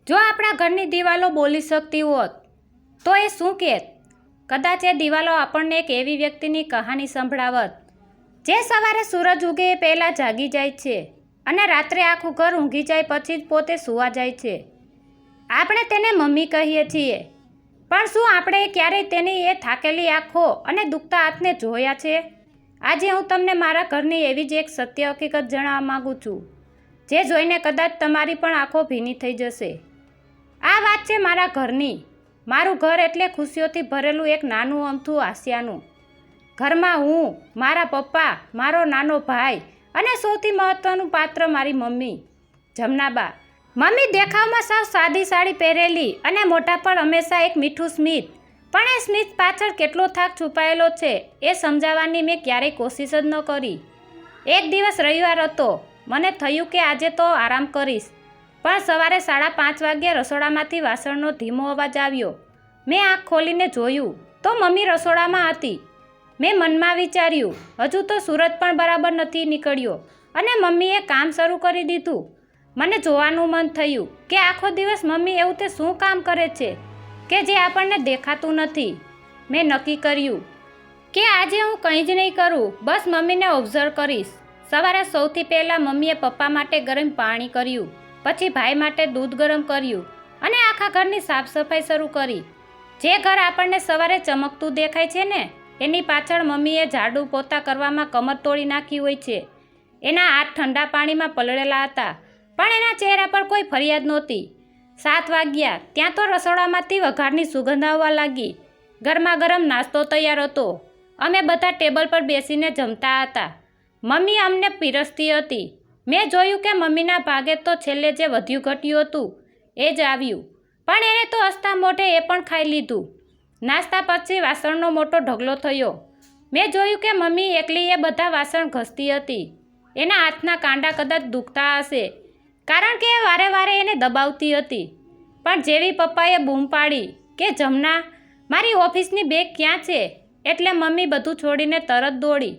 જો આપણા ઘરની દિવાલો બોલી શકતી હોત તો એ શું કહેત? કદાચ એ દિવાલો આપણને એક એવી વ્યક્તિની કહાની સંભળાવત જે સવારે સૂરજ ઉગે એ પહેલાં જાગી જાય છે અને રાત્રે આખું ઘર ઊંઘી જાય પછી જ પોતે સૂવા જાય છે. આપણે તેને મમ્મી કહીએ છીએ, પણ શું આપણે ક્યારેય તેની એ થાકેલી આંખો અને દુખતા હાથને જોયા છે? આજે હું તમને મારા ઘરની એવી જ એક સત્ય હકીકત જણાવવા માગું છું, જે જોઈને કદાચ તમારી પણ આંખો ભીની થઈ જશે. આ વાત છે મારા ઘરની. મારું ઘર એટલે ખુશીઓથી ભરેલું એક નાનું અમથું આસિયાનું. ઘરમાં હું, મારા પપ્પા, મારો નાનો ભાઈ અને સૌથી મહત્ત્વનું પાત્ર મારી મમ્મી, જમનાબા. મમ્મી દેખાવમાં સાવ સાદી સાડી પહેરેલી અને મોઢા પર હંમેશા એક મીઠું સ્મિત, પણ એ સ્મિત પાછળ કેટલો થાક છુપાયેલો છે એ સમજાવવાની મેં ક્યારેય કોશિશ જ ન કરી. એક દિવસ રવિવાર હતો. મને થયું કે આજે તો આરામ કરીશ, પણ સવારે 5:30 વાગ્યે રસોડામાંથી વાસણનો ધીમો અવાજ આવ્યો. મેં આંખ ખોલીને જોયું તો મમ્મી રસોડામાં હતી. મેં મનમાં વિચાર્યું, હજુ તો સૂરજ પણ બરાબર નથી નીકળ્યો અને મમ્મીએ કામ શરૂ કરી દીધું. મને જોવાનું મન થયું કે આખો દિવસ મમ્મી એવું તે શું કામ કરે છે કે જે આપણને દેખાતું નથી. મેં નક્કી કર્યું કે આજે હું કંઈ જ નહીં કરું, બસ મમ્મીને ઓબ્ઝર્વ કરીશ. સવારે સૌથી પહેલાં મમ્મીએ પપ્પા માટે ગરમ પાણી કર્યું, પછી ભાઈ માટે દૂધ ગરમ કર્યું અને આખા ઘરની સાફ સફાઈ શરૂ કરી. જે ઘર આપણને સવારે ચમકતું દેખાય છે ને, એની પાછળ મમ્મીએ ઝાડુ પોતા કરવામાં કમર તોડી નાખી હોય છે. એના હાથ ઠંડા પાણીમાં પલળેલા હતા, પણ એના ચહેરા પર કોઈ ફરિયાદ નહોતી. 7 વાગ્યા ત્યાં તો રસોડામાંથી વઘારની સુગંધ આવવા લાગી. ગરમા ગરમ નાસ્તો તૈયાર હતો. અમે બધા ટેબલ પર બેસીને જમતા હતા. મમ્મી અમને પીરસતી હતી. મેં જોયું કે મમ્મીના ભાગે તો છેલ્લે જે વધ્યું ઘટ્યું હતું એ જ આવ્યું, પણ એણે તો હસતા મોઢે એ પણ ખાઈ લીધું. નાસ્તા પછી વાસણનો મોટો ઢગલો થયો. મેં જોયું કે મમ્મી એકલી એ બધા વાસણ ઘસતી હતી. એના હાથના કાંડા કદાચ દુખતા હશે, કારણ કે એ વારે વારે એને દબાવતી હતી. પણ જેવી પપ્પાએ બૂમ પાડી કે જમના, મારી ઓફિસની બેગ ક્યાં છે, એટલે મમ્મી બધું છોડીને તરત દોડી.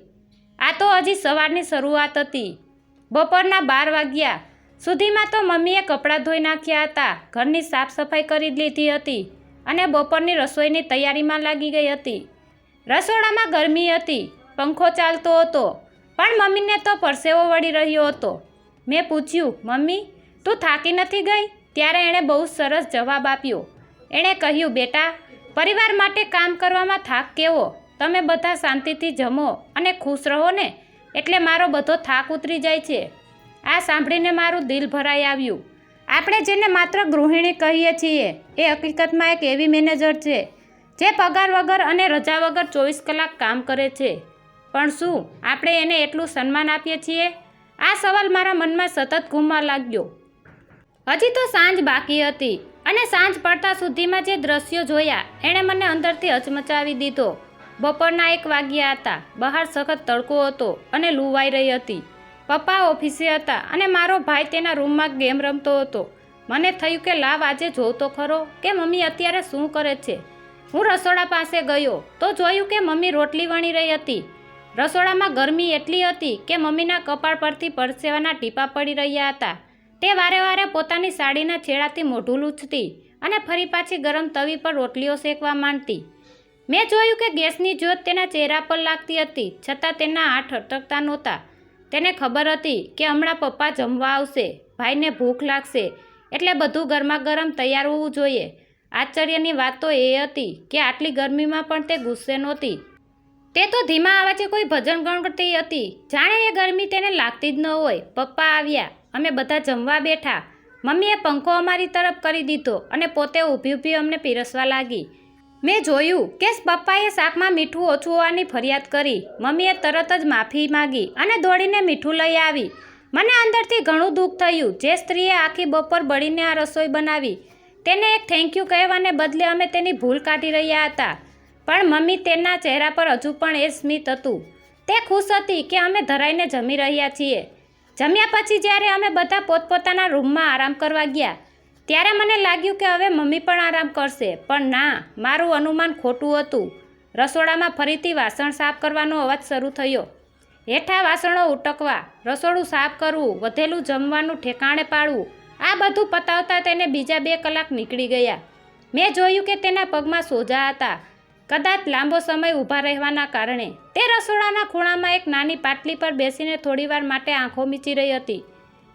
આ તો હજી સવારની શરૂઆત હતી. બપોરના 12 વાગ્યા સુધીમાં તો મમ્મીએ કપડાં ધોઈ નાખ્યા હતા, ઘરની સાફ સફાઈ કરી લીધી હતી અને બપોરની રસોઈની તૈયારીમાં લાગી ગઈ હતી. રસોડામાં ગરમી હતી, પંખો ચાલતો હતો, પણ મમ્મીને તો પરસેવો વળી રહ્યો હતો. મેં પૂછ્યું, મમ્મી તું થાકી નથી ગઈ? ત્યારે એણે બહુ સરસ જવાબ આપ્યો. એણે કહ્યું, બેટા, પરિવાર માટે કામ કરવામાં થાક કેવો? તમે બધા શાંતિથી જમો અને ખુશ રહો ને, એટલે મારો બધો થાક ઉતરી જાય છે. આ સાંભળીને મારું દિલ ભરાઈ આવ્યું. આપણે જેને માત્ર ગૃહિણી કહીએ છીએ એ હકીકતમાં એક એવી મેનેજર છે જે પગાર વગર અને રજા વગર 24 કલાક કામ કરે છે. પણ શું આપણે એને એટલું સન્માન આપીએ છીએ? આ સવાલ મારા મનમાં સતત ઘૂમવા લાગ્યો. હજી તો સાંજ બાકી હતી અને સાંજ પડતા સુધીમાં જે દ્રશ્યો જોયા એણે મને અંદરથી હચમચાવી દીધો. બપોરના 1 વાગ્યા હતા. બહાર સખત તડકો હતો અને લૂ વાઈ રહી હતી. પપ્પા ઓફિસે હતા અને મારો ભાઈ તેના રૂમમાં ગેમ રમતો હતો. મને થયું કે લાવ આજે જોઉં તો ખરો કે મમ્મી અત્યારે શું કરે છે. હું રસોડા પાસે ગયો તો જોયું કે મમ્મી રોટલી વણી રહી હતી. રસોડામાં ગરમી એટલી હતી કે મમ્મીના કપાળ પરથી પરસેવાના ટીપાં પડી રહ્યા હતા. તે વારે વારે પોતાની સાડીના છેડાથી મોઢું લૂછતી અને ફરી પાછી ગરમ તવી પર રોટલીઓ શેકવા માંડતી. મેં જોયું કે ગેસની જ્યોત તેના ચહેરા પર લાગતી હતી, છતાં તેના હાથ અટકતા નહોતા. તેને ખબર હતી કે હમણાં પપ્પા જમવા આવશે, ભાઈને ભૂખ લાગશે, એટલે બધું ગરમા ગરમ તૈયાર હોવું જોઈએ. આશ્ચર્યની વાત તો એ હતી કે આટલી ગરમીમાં પણ તે ગુસ્સે નહોતી. તે તો ધીમા અવાજે કોઈ ભજન ગણગણતી હતી, જાણે એ ગરમી તેને લાગતી જ ન હોય. પપ્પા આવ્યા. અમે બધા જમવા બેઠા. મમ્મીએ પંખો અમારી તરફ કરી દીધો અને પોતે ઊભી ઊભી અમને પીરસવા લાગી. મેં જોયું કે પપ્પાએ શાકમાં મીઠું ઓછું હોવાની ફરિયાદ કરી. મમ્મીએ તરત જ માફી માગી અને દોડીને મીઠું લઈ આવી. મને અંદરથી ઘણું દુઃખ થયું. જે સ્ત્રીએ આખી બપોર બળીને આ રસોઈ બનાવી, તેને એક થેન્ક યુ કહેવાને બદલે અમે તેની ભૂલ કાઢી રહ્યા હતા. પણ મમ્મી, તેના ચહેરા પર હજુ પણ એ સ્મિત હતું. તે ખુશ હતી કે અમે ધરાઈને જમી રહ્યા છીએ. જમ્યા પછી જ્યારે અમે બધા પોતપોતાના રૂમમાં આરામ કરવા ગયા, ત્યારે મને લાગ્યું કે હવે મમ્મી પણ આરામ કરશે, પણ ના, મારું અનુમાન ખોટું હતું. રસોડામાં ફરીથી વાસણ સાફ કરવાનો અવાજ શરૂ થયો. હેઠા વાસણો ઉટકવા, રસોડું સાફ કરવું, વધેલું જમવાનું ઠેકાણે પાડવું, આ બધું પતાવતા તેને બીજા 2 કલાક નીકળી ગયા. મેં જોયું કે તેના પગમાં સોજા હતા, કદાચ લાંબો સમય ઊભા રહેવાના કારણે. તે રસોડાના ખૂણામાં એક નાની પાટલી પર બેસીને થોડીવાર માટે આંખો મીચી રહી હતી.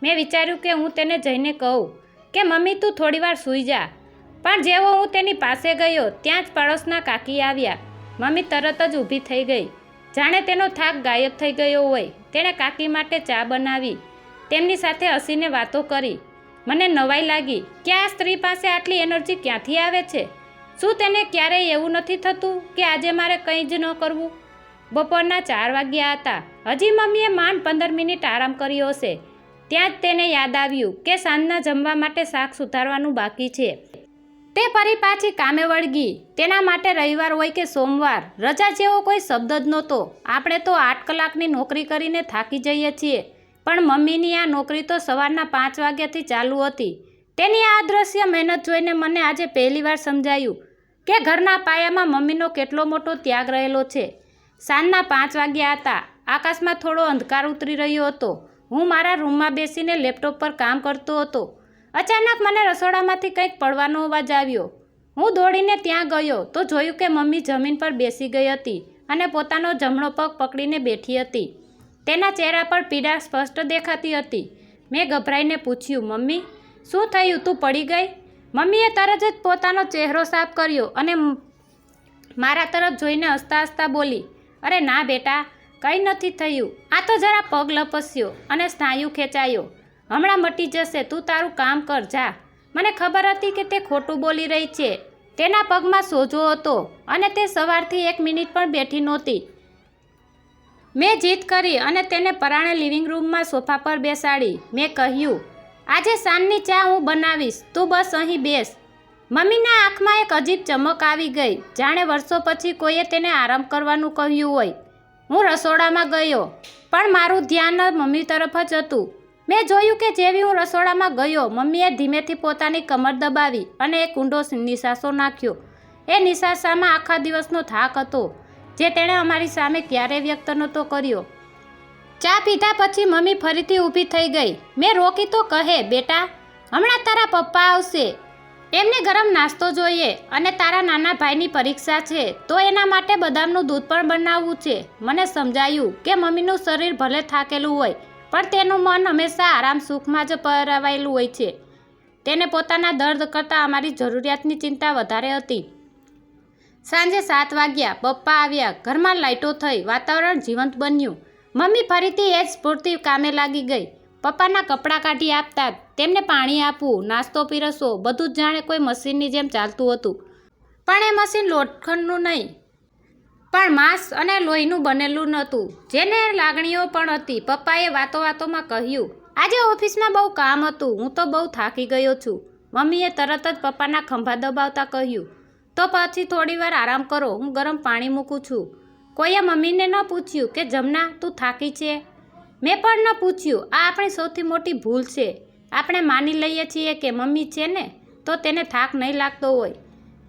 મેં વિચાર્યું કે હું તેને જઈને કહું કે મમ્મી તું થોડીવાર સૂઈ જા. પણ જેવો હું તેની પાસે ગયો ત્યાં જ પાડોશના કાકી આવ્યા. મમ્મી તરત જ ઊભી થઈ ગઈ, જાણે તેનો થાક ગાયબ થઈ ગયો હોય. તેણે કાકી માટે ચા બનાવી, તેમની સાથે હસીને વાતો કરી. મને નવાઈ લાગી કે આ સ્ત્રી પાસે આટલી એનર્જી ક્યાંથી આવે છે. શું તેને ક્યારેય એવું નથી થતું કે આજે મારે કંઈ જ ન કરવું? બપોરના 4 વાગ્યા હતા. હજી મમ્મીએ માંડ 15 મિનિટ આરામ કર્યો હશે. ત્યાં જ તેને યાદ આવ્યું કે સાંજના જમવા માટે શાક સુધારવાનું બાકી છે. તે ફરી પાછી કામે વળગી. તેના માટે રવિવાર હોય કે સોમવાર, રજા જેવો કોઈ શબ્દ જ નહોતો. આપણે તો 8 કલાકની નોકરી કરીને થાકી જઈએ છીએ, પણ મમ્મીની આ નોકરી તો સવારના 5 વાગ્યાથી ચાલુ હતી. તેની આ અદ્રશ્ય મહેનત જોઈને મને આજે પહેલીવાર સમજાયું કે ઘરના પાયામાં મમ્મીનો કેટલો મોટો ત્યાગ રહેલો છે. સાંજના 5 વાગ્યા હતા. આકાશમાં થોડો અંધકાર ઉતરી રહ્યો હતો. હું મારા રૂમમાં બેસીને લેપટોપ પર કામ કરતો હતો. અચાનક મને રસોડામાંથી કંઈક પડવાનો અવાજ આવ્યો. હું દોડીને ત્યાં ગયો તો જોયું કે મમ્મી જમીન પર બેસી ગઈ હતી અને પોતાનો જમણો પગ પકડીને બેઠી હતી. તેના ચહેરા પર પીડા સ્પષ્ટ દેખાતી હતી. મેં ગભરાઈને પૂછ્યું, મમ્મી શું થયું, તું પડી ગઈ? મમ્મીએ તરત જ પોતાનો ચહેરો સાફ કર્યો અને મારા તરફ જોઈને હસતા હસતા બોલી, અરે ના બેટા, કંઈ નથી થયું. આ તો જરા પગ લપસ્યો અને સ્નાયુ ખેંચાયો. હમણાં મટી જશે, તું તારું કામ કર જા. મને ખબર હતી કે તે ખોટું બોલી રહી છે. તેના પગમાં સોજો હતો અને તે સવારથી 1 મિનિટ પણ બેઠી નહોતી. મેં જીદ કરી અને તેને પરાણે લિવિંગ રૂમમાં સોફા પર બેસાડી. મેં કહ્યું, આજે સાંજની ચા હું બનાવીશ, તું બસ અહીં બેસ. મમ્મીના આંખમાં એક અજીબ ચમક આવી ગઈ, જાણે વર્ષો પછી કોઈએ તેને આરામ કરવાનું કહ્યું હોય. હું રસોડામાં ગયો, પણ મારું ધ્યાન મમ્મી તરફ જ હતું. મેં જોયું કે જેવી હું રસોડામાં ગયો, મમ્મીએ ધીમેથી પોતાની કમર દબાવી અને એક ઊંડો નિસાસો નાખ્યો. એ નિસાસામાં આખા દિવસનો થાક હતો, જે તેણે અમારી સામે ક્યારેય વ્યક્ત નહોતો કર્યો. ચા પીધા પછી મમ્મી ફરીથી ઊભી થઈ ગઈ. મેં રોકી તો કહે, બેટા હમણાં તારા પપ્પા આવશે, એમને ગરમ નાસ્તો જોઈએ અને તારા નાના ભાઈની પરીક્ષા છે તો એના માટે બદામનું દૂધ પણ બનાવવું છે. મને સમજાયું કે મમ્મીનું શરીર ભલે થાકેલું હોય, પણ તેનું મન હંમેશા આરામ સુખમાં જ પરાવાયેલું હોય છે. તેને પોતાના દર્દ કરતાં અમારી જરૂરિયાતની ચિંતા વધારે હતી. સાંજે 7 વાગ્યા. પપ્પા આવ્યા. ઘરમાં લાઇટો થઈ. વાતાવરણ જીવંત બન્યું. મમ્મી ફરીથી એ જ સ્ફૂર્તિ કામે લાગી ગઈ. પપ્પાના કપડાં કાઢી આપતા, તેમને પાણી આપવું, નાસ્તો પીરસવો, બધું જ જાણે કોઈ મશીનની જેમ ચાલતું હતું. પણ એ મશીન લોખંડનું નહીં, પણ માંસ અને લોહીનું બનેલું નહોતું, જેને લાગણીઓ પણ હતી. પપ્પાએ વાતોમાં કહ્યું, આજે ઓફિસમાં બહુ કામ હતું, હું તો બહુ થાકી ગયો છું. મમ્મીએ તરત જ પપ્પાના ખંભા દબાવતા કહ્યું, તો પછી થોડીવાર આરામ કરો, હું ગરમ પાણી મૂકું છું. કોઈએ મમ્મીને ન પૂછ્યું કે જમના તું થાકી છે? મેં પણ ન પૂછ્યું. આ આપણી સૌથી મોટી ભૂલ છે. આપણે માની લઈએ છીએ કે મમ્મી છે ને તો તેને થાક નહીં લાગતો હોય.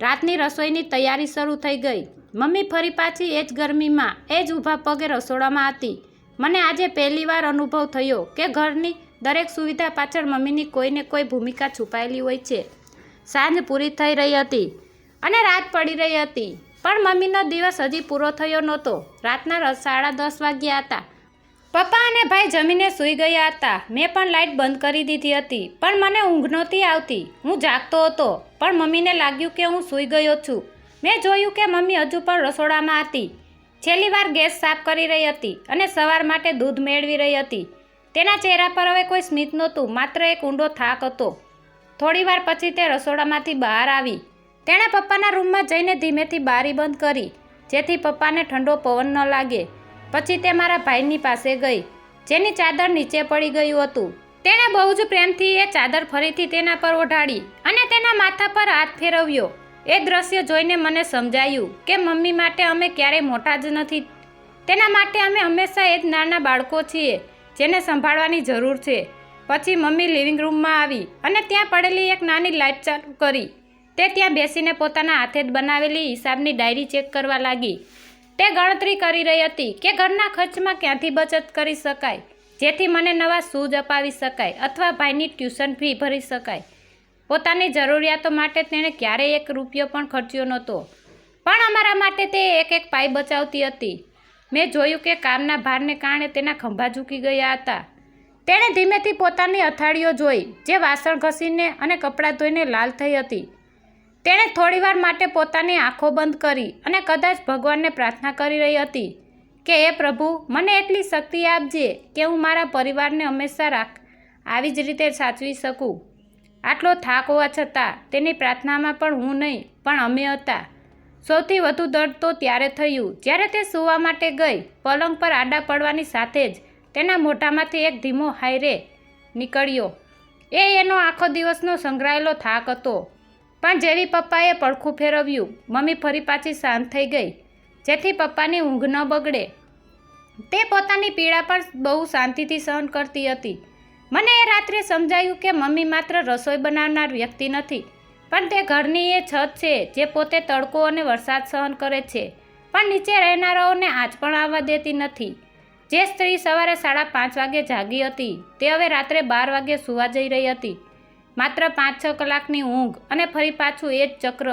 રાતની રસોઈની તૈયારી શરૂ થઈ ગઈ. મમ્મી ફરી પાછી એ જ ગરમીમાં, એ જ ઊભા પગે રસોડામાં હતી. મને આજે પહેલીવાર અનુભવ થયો કે ઘરની દરેક સુવિધા પાછળ મમ્મીની કોઈને કોઈ ભૂમિકા છુપાયેલી હોય છે. સાંજ પૂરી થઈ રહી હતી અને રાત પડી રહી હતી, પણ મમ્મીનો દિવસ હજી પૂરો થયો નહોતો. રાતના 10:30 વાગ્યા હતા. પપ્પા અને ભાઈ જમીને સૂઈ ગયા હતા. મેં પણ લાઇટ બંધ કરી દીધી હતી, પણ મને ઊંઘ નહોતી આવતી. હું જાગતો હતો, પણ મમ્મીને લાગ્યું કે હું સૂઈ ગયો છું. મેં જોયું કે મમ્મી હજુ પણ રસોડામાં હતી. છેલ્લી વાર ગેસ સાફ કરી રહી હતી અને સવાર માટે દૂધ મેળવી રહી હતી. તેના ચહેરા પર હવે કોઈ સ્મિત નહોતું, માત્ર એક ઊંડો થાક હતો. થોડીવાર પછી તે રસોડામાંથી બહાર આવી. તેણે પપ્પાના રૂમમાં જઈને ધીમેથી બારી બંધ કરી, જેથી પપ્પાને ઠંડો પવન ન લાગે. પછી તે મારા ભાઈની પાસે ગઈ, જેની ચાદર નીચે પડી ગયું હતું. તેણે બહુ જ પ્રેમથી એ ચાદર ફરીથી તેના પર ઓઢાડી અને તેના માથા પર હાથ ફેરવ્યો. એ દ્રશ્ય જોઈને મને સમજાયું કે મમ્મી માટે અમે ક્યારેય મોટા જ નથી. તેના માટે અમે હંમેશા એ જ નાના બાળકો છીએ જેને સંભાળવાની જરૂર છે. પછી મમ્મી લિવિંગ રૂમમાં આવી અને ત્યાં પડેલી એક નાની લાઇટ ચાલુ કરી. તે ત્યાં બેસીને પોતાના હાથે જ બનાવેલી હિસાબની ડાયરી ચેક કરવા લાગી. તે ગણતરી કરી રહી હતી કે ઘરના ખર્ચમાં ક્યાંથી બચત કરી શકાય. જેથી મને નવા શૂઝ અપાવી શકાય અથવા ભાઈની ટ્યુશન ફી ભરી શકાય. પોતાની જરૂરિયાતો માટે તેણે ક્યારેય 1 રૂપિયો પણ ખર્ચ્યો નહોતો, પણ અમારા માટે તે એક પાઈ બચાવતી હતી. મેં જોયું કે કામના ભારને કારણે તેના ખંભા ઝૂકી ગયા હતા. તેણે ધીમેથી પોતાની અથાળીઓ જોઈ, જે વાસણ ઘસીને અને કપડાં ધોઈને લાલ થઈ હતી. તેણે થોડીવાર માટે પોતાની આંખો બંધ કરી અને કદાચ ભગવાનને પ્રાર્થના કરી રહી હતી કે હે પ્રભુ, મને એટલી શક્તિ આપજે કે હું મારા પરિવારને હંમેશા આવી જ રીતે સાચવી શકું. આટલો થાક હોવા છતાં તેની પ્રાર્થનામાં પણ હું નહીં, પણ અમે હતા. સૌથી વધુ દર્દ તો ત્યારે થયું જ્યારે તે સૂવા માટે ગઈ. પલંગ પર આડા પડવાની સાથે જ તેના મોઢામાંથી એક ધીમો હાય રે નીકળ્યો. એનો આખો દિવસનો સંગ્રહાયેલો થાક હતો. પણ જેવી પપ્પાએ પડખું ફેરવ્યું, મમ્મી ફરી પાછી શાંત થઈ ગઈ, જેથી પપ્પાની ઊંઘ ન બગડે. તે પોતાની પીડા પણ બહુ શાંતિથી સહન કરતી હતી. મને એ રાત્રે સમજાયું કે મમ્મી માત્ર રસોઈ બનાવનાર વ્યક્તિ નથી, પણ તે ઘરની એ છત છે જે પોતે તડકો અને વરસાદ સહન કરે છે, પણ નીચે રહેનારાઓને આંચ પણ આવવા દેતી નથી. જે સ્ત્રી સવારે 5:30 વાગે જાગી હતી, તે હવે રાત્રે 12 વાગે સૂવા જઈ રહી હતી. માત્ર 5-6 કલાકની ઊંઘ અને ફરી પાછું એ જ ચક્ર.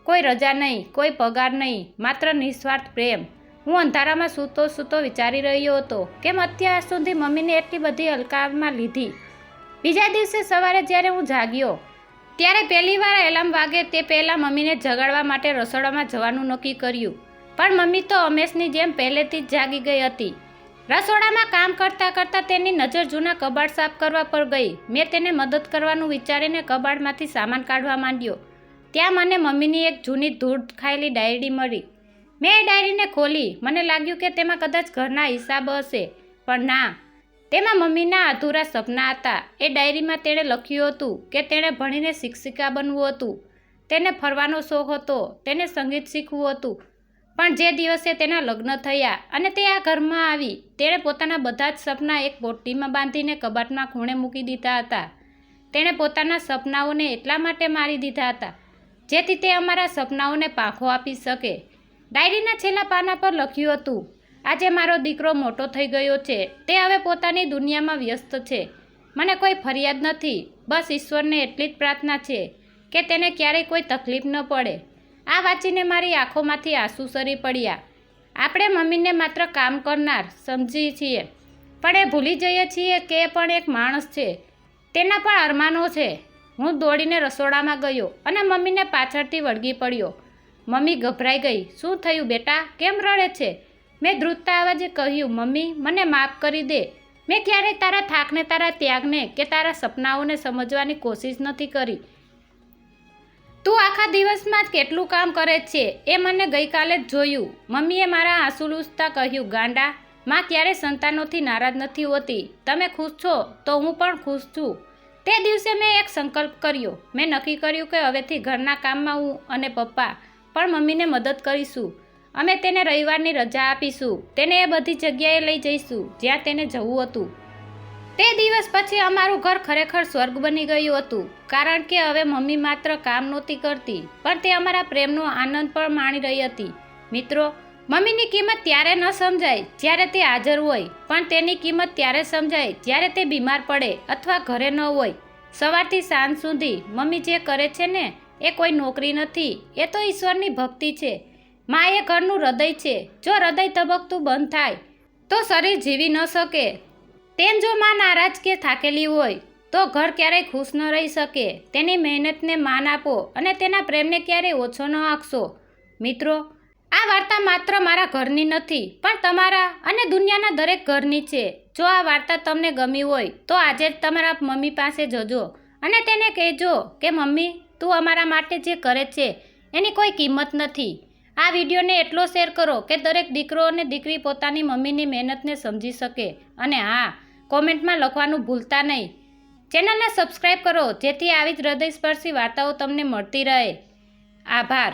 કોઈ રજા નહીં, કોઈ પગાર નહીં, માત્ર નિસ્વાર્થ પ્રેમ. હું અંધારામાં સૂતો વિચારી રહ્યો હતો કેમ અત્યાર સુધી મમ્મીને એટલી બધી હલકામાં લીધી. બીજા દિવસે સવારે જ્યારે હું જાગ્યો, ત્યારે પહેલીવાર એલાર્મ વાગે તે પહેલાં મમ્મીને જગાડવા માટે રસોડામાં જવાનું નક્કી કર્યું. પણ મમ્મી તો હંમેશની જેમ પહેલેથી જ જાગી ગઈ હતી. રસોડામાં કામ કરતાં કરતાં તેની નજર જૂના કબાટ સાફ કરવા પર ગઈ. મેં તેને મદદ કરવાનું વિચારીને કબાટમાંથી સામાન કાઢવા માંડ્યો. ત્યાં મને મમ્મીની એક જૂની ધૂળ ખાયેલી ડાયરી મળી. મેં એ ડાયરીને ખોલી. મને લાગ્યું કે તેમાં કદાચ ઘરના હિસાબ હશે, પણ ના, તેમાં મમ્મીના અધૂરા સપના હતા. એ ડાયરીમાં તેણે લખ્યું હતું કે તેણે ભણીને શિક્ષિકા બનવું હતું, તેને ફરવાનો શોખ હતો, તેને સંગીત શીખવું હતું. પણ જે દિવસે તેના લગ્ન થયા અને તે આ ઘરમાં આવી, તેણે પોતાના બધા જ સપના એક પોટલીમાં બાંધીને કબાટમાં ખૂણે મૂકી દીધા હતા. તેણે પોતાના સપનાઓને એટલા માટે મારી દીધા હતા જેથી તે અમારા સપનાઓને પાંખો આપી શકે. ડાયરીના છેલ્લા પાના પર લખ્યું હતું, આજે મારો દીકરો મોટો થઈ ગયો છે, તે હવે પોતાની દુનિયામાં વ્યસ્ત છે. મને કોઈ ફરિયાદ નથી, બસ ઈશ્વરને એટલી જ પ્રાર્થના છે કે તેને ક્યારેય કોઈ તકલીફ ન પડે. આ વાંચીને મારી આંખોમાંથી આંસુ સરી પડ્યા. આપણે મમ્મીને માત્ર કામ કરનાર સમજીએ છીએ, પણ એ ભૂલી જઈએ છીએ કે એ પણ એક માણસ છે, તેના પણ અરમાનો છે. હું દોડીને રસોડામાં ગયો અને મમ્મીને પાછળથી વળગી પડ્યો. મમ્મી ગભરાઈ ગઈ. શું થયું બેટા, કેમ રડે છે? મેં ધ્રુજતા અવાજે કહ્યું, મમ્મી, મને માફ કરી દે. મેં ક્યારેય તારા થાકને, તારા ત્યાગને કે તારા સપનાઓને સમજવાની કોશિશ નથી કરી. તું આખા દિવસમાં જ કેટલું કામ કરે છે એ મને ગઈકાલે જ જોયું. મમ્મીએ મારા આંસુ લૂછતા કહ્યું, ગાંડા, માં ક્યારેય સંતાનોથી નારાજ નથી હોતી. તમે ખુશ છો તો હું પણ ખુશ છું. તે દિવસે મેં એક સંકલ્પ કર્યો. મેં નક્કી કર્યું કે હવેથી ઘરના કામમાં હું અને પપ્પા પણ મમ્મીને મદદ કરીશું. અમે તેને રવિવારની રજા આપીશું. તેને એ બધી જગ્યાએ લઈ જઈશું જ્યાં તેને જવું હતું. તે દિવસ પછી અમારું ઘર ખરેખર સ્વર્ગ બની ગયું હતું, કારણ કે હવે મમ્મી માત્ર કામ નહોતી કરતી, પણ તે અમારા પ્રેમનો આનંદ પણ માણી રહી હતી. મિત્રો, મમ્મીની કિંમત ત્યારે ન સમજાય જ્યારે તે હાજર હોય, પણ તેની કિંમત ત્યારે સમજાય જ્યારે તે બીમાર પડે અથવા ઘરે ન હોય. સવારથી સાંજ સુધી મમ્મી જે કરે છે ને, એ કોઈ નોકરી નથી, એ તો ઈશ્વરની ભક્તિ છે. માં એ ઘરનું હૃદય છે. જો હૃદય ધબકતું બંધ થાય તો શરીર જીવી ન શકે. તેમ જો માં નારાજ કે થાકેલી હોય તો ઘર ક્યારેય ખુશ ન રહી શકે. તેની મહેનતને માન આપો અને તેના પ્રેમને ક્યારેય ઓછો ન આંકશો. મિત્રો, આ વાર્તા માત્ર મારા ઘરની નથી, પણ તમારા અને દુનિયાના દરેક ઘરની છે. જો આ વાર્તા તમને ગમી હોય તો આજે જ તમારા મમ્મી પાસે જજો અને તેને કહેજો કે મમ્મી, તું અમારા માટે જે કરે છે એની કોઈ કિંમત નથી. આ વિડીયોને એટલો શેર કરો કે દરેક દીકરો અને દીકરી પોતાની મમ્મીની મહેનતને સમજી શકે. અને હા, કોમેન્ટમાં લખવાનું ભૂલતા નહીં. ચેનલને સબસ્ક્રાઈબ કરો જેથી આવી જ હૃદયસ્પર્શી વાર્તાઓ તમને મળતી રહે. આભાર.